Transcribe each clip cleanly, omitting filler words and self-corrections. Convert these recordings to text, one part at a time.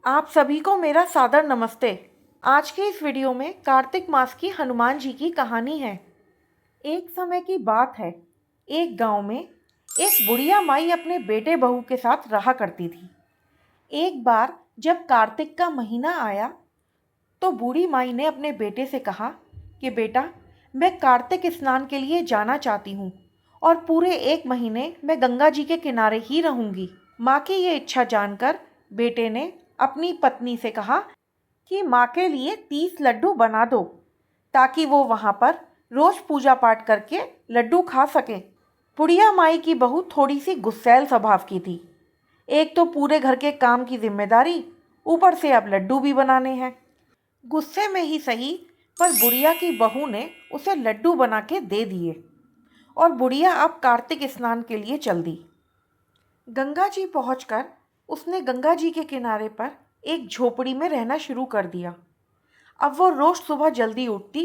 आप सभी को मेरा सादर नमस्ते। आज के इस वीडियो में कार्तिक मास की हनुमान जी की कहानी है। एक समय की बात है, एक गांव में एक बुढ़िया माई अपने बेटे बहू के साथ रहा करती थी। एक बार जब कार्तिक का महीना आया तो बूढ़ी माई ने अपने बेटे से कहा कि बेटा, मैं कार्तिक स्नान के लिए जाना चाहती हूँ और पूरे एक महीने मैं गंगा जी के किनारे ही रहूँगी। माँ की ये इच्छा जानकर बेटे ने अपनी पत्नी से कहा कि माँ के लिए 30 लड्डू बना दो ताकि वो वहाँ पर रोज पूजा पाठ करके लड्डू खा सके। बुढ़िया माई की बहू थोड़ी सी गुस्सैल स्वभाव की थी। एक तो पूरे घर के काम की जिम्मेदारी, ऊपर से अब लड्डू भी बनाने हैं। गुस्से में ही सही, पर बुढ़िया की बहू ने उसे लड्डू बना के दे दिए और बुढ़िया अब कार्तिक स्नान के लिए चल दी। गंगा जी पहुंचकर उसने गंगा जी के किनारे पर एक झोपड़ी में रहना शुरू कर दिया। अब वो रोज सुबह जल्दी उठती,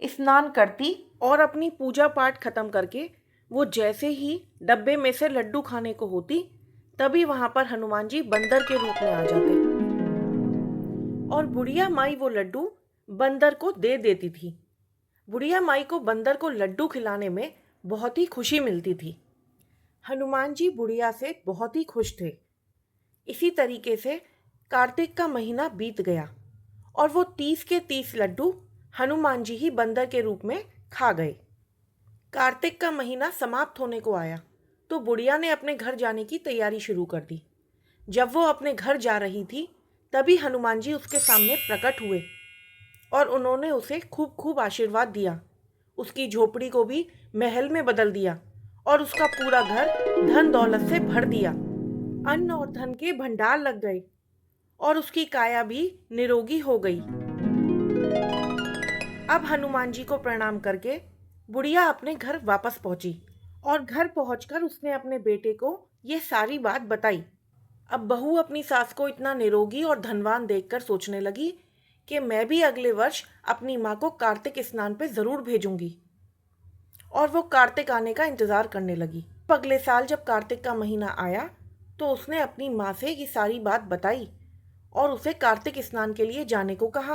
स्नान करती और अपनी पूजा पाठ खत्म करके वो जैसे ही डब्बे में से लड्डू खाने को होती, तभी वहां पर हनुमान जी बंदर के रूप में आ जाते और बुढ़िया माई वो लड्डू बंदर को दे देती थी। बुढ़िया माई को बंदर को लड्डू खिलाने में बहुत ही खुशी मिलती थी। हनुमान जी बुढ़िया से बहुत ही खुश थे। इसी तरीके से कार्तिक का महीना बीत गया और वो 30 के 30 लड्डू हनुमान जी ही बंदर के रूप में खा गए। कार्तिक का महीना समाप्त होने को आया तो बुढ़िया ने अपने घर जाने की तैयारी शुरू कर दी। जब वो अपने घर जा रही थी तभी हनुमान जी उसके सामने प्रकट हुए और उन्होंने उसे खूब खूब आशीर्वाद दिया। उसकी झोपड़ी को भी महल में बदल दिया और उसका पूरा घर धन दौलत से भर दिया। अन्न और धन के भंडार लग गए और उसकी काया भी निरोगी हो गई। अब हनुमान जी को प्रणाम करके बुढ़िया अपने घर वापस पहुंची और घर पहुंचकर उसने अपने बेटे को ये सारी बात बताई। अब बहू अपनी सास को इतना निरोगी और धनवान देखकर सोचने लगी कि मैं भी अगले वर्ष अपनी माँ को कार्तिक स्नान पे ज़रूर भेजूंगी, और वो कार्तिक आने का इंतज़ार करने लगी। अगले साल जब कार्तिक का महीना आया तो उसने अपनी माँ से ये सारी बात बताई और उसे कार्तिक स्नान के लिए जाने को कहा।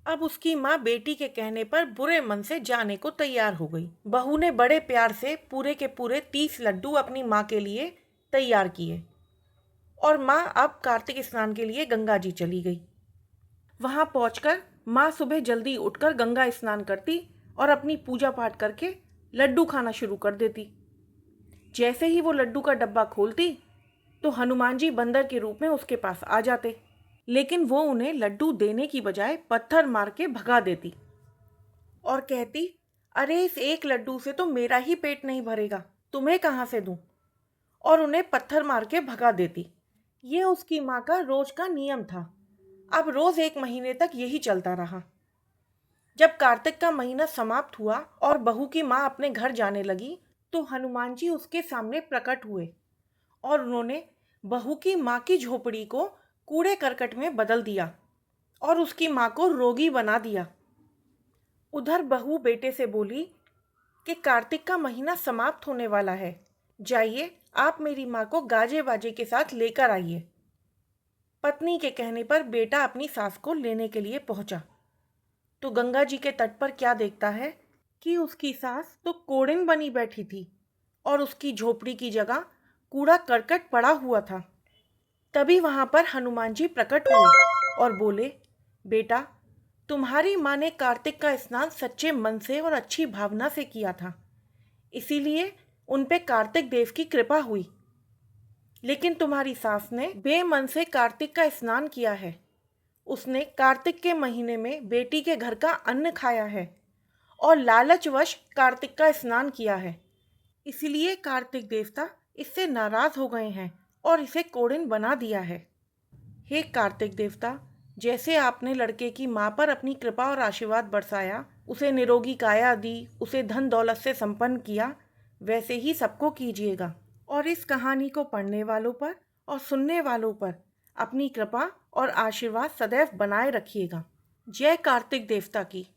अब उसकी माँ बेटी के कहने पर बुरे मन से जाने को तैयार हो गई। बहू ने बड़े प्यार से पूरे के पूरे 30 लड्डू अपनी माँ के लिए तैयार किए और माँ अब कार्तिक स्नान के लिए गंगा जी चली गई। वहाँ पहुँचकर माँ सुबह जल्दी उठकर गंगा स्नान करती और अपनी पूजा पाठ करके लड्डू खाना शुरू कर देती। जैसे ही वो लड्डू का डब्बा खोलती तो हनुमान जी बंदर के रूप में उसके पास आ जाते, लेकिन वो उन्हें लड्डू देने की बजाय पत्थर मार के भगा देती और कहती, अरे इस एक लड्डू से तो मेरा ही पेट नहीं भरेगा, तुम्हें कहाँ से दूं, और उन्हें पत्थर मार के भगा देती। ये उसकी माँ का रोज का नियम था। अब रोज एक महीने तक यही चलता रहा। जब कार्तिक का महीना समाप्त हुआ और बहू की माँ अपने घर जाने लगी तो हनुमान जी उसके सामने प्रकट हुए और उन्होंने बहू की माँ की झोपड़ी को कूड़े करकट में बदल दिया और उसकी माँ को रोगी बना दिया। उधर बहू बेटे से बोली कि कार्तिक का महीना समाप्त होने वाला है, जाइए आप मेरी माँ को गाजे बाजे के साथ लेकर आइए। पत्नी के कहने पर बेटा अपनी सास को लेने के लिए पहुंचा तो गंगा जी के तट पर क्या देखता है कि उसकी सास तो कोड़िन बनी बैठी थी और उसकी झोपड़ी की जगह कूड़ा करकट पड़ा हुआ था। तभी वहां पर हनुमान जी प्रकट हुए और बोले, बेटा, तुम्हारी माँ ने कार्तिक का स्नान सच्चे मन से और अच्छी भावना से किया था, इसीलिए उन पे कार्तिक देव की कृपा हुई। लेकिन तुम्हारी सास ने बेमन से कार्तिक का स्नान किया है। उसने कार्तिक के महीने में बेटी के घर का अन्न खाया है और लालचवश कार्तिक का स्नान किया है, इसलिए कार्तिक देवता इससे नाराज हो गए हैं और इसे कोड़िन बना दिया है। हे कार्तिक देवता, जैसे आपने लड़के की माँ पर अपनी कृपा और आशीर्वाद बरसाया, उसे निरोगी काया दी, उसे धन दौलत से संपन्न किया, वैसे ही सबको कीजिएगा और इस कहानी को पढ़ने वालों पर और सुनने वालों पर अपनी कृपा और आशीर्वाद सदैव बनाए रखिएगा। जय कार्तिक देवता की।